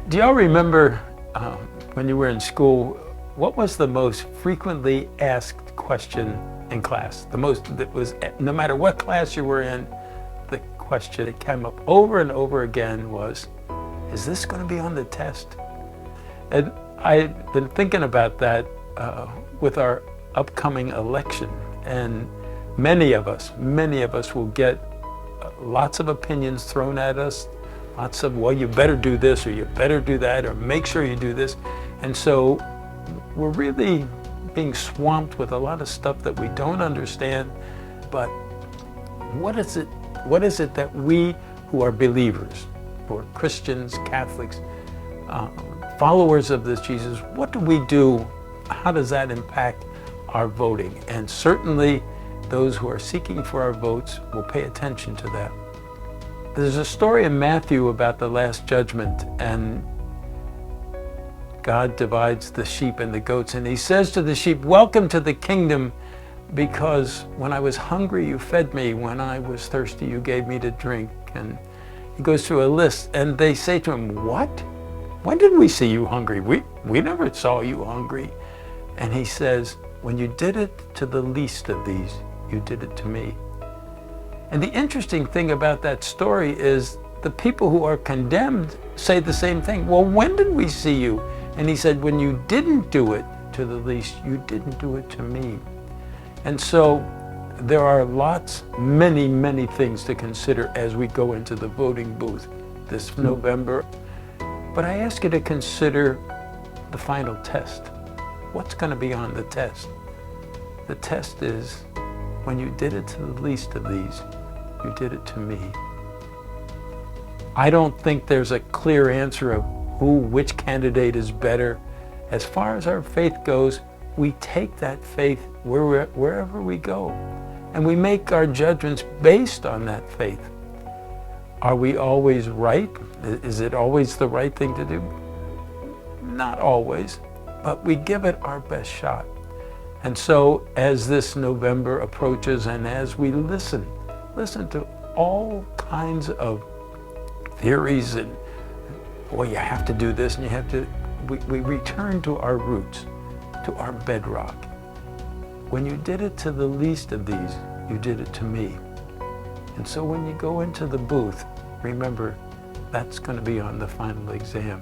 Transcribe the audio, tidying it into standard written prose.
Do y'all remember when you were in school, what was the most frequently asked question in class? The most that was, no matter what class you were in, the question that came up over and over again was, is this going to be on the test? And I've been thinking about that with our upcoming election. And many of us will get lots of opinions thrown at us, lots of, well, you better do this or you better do that or make sure you do this. And so we're really being swamped with a lot of stuff that we don't understand. But what is it that we who are believers, who are Christians, Catholics, followers of this Jesus, what do we do? How does that impact our voting? And certainly those who are seeking for our votes will pay attention to that. There's a story in Matthew about the Last Judgment, and God divides the sheep and the goats, and he says to the sheep, welcome to the kingdom, because when I was hungry, you fed me. When I was thirsty, you gave me to drink. And he goes through a list, and they say to him, what? When did we see you hungry? We never saw you hungry. And he says, when you did it to the least of these, you did it to me. And the interesting thing about that story is the people who are condemned say the same thing. Well, when did we see you? And he said, when you didn't do it to the least, you didn't do it to me. And so there are many, many things to consider as we go into the voting booth this November. But I ask you to consider the final test. What's going to be on the test? The test is, when you did it to the least of these, you did it to me. I don't think there's a clear answer of which candidate is better. As far as our faith goes, we take that faith wherever we go, and we make our judgments based on that faith. Are we always right? Is it always the right thing to do? Not always, but we give it our best shot. And so as this November approaches, and as we listen to all kinds of theories and, boy, you have to do this and you have to, we return to our roots, to our bedrock. When you did it to the least of these, you did it to me. And so when you go into the booth, remember, that's going to be on the final exam.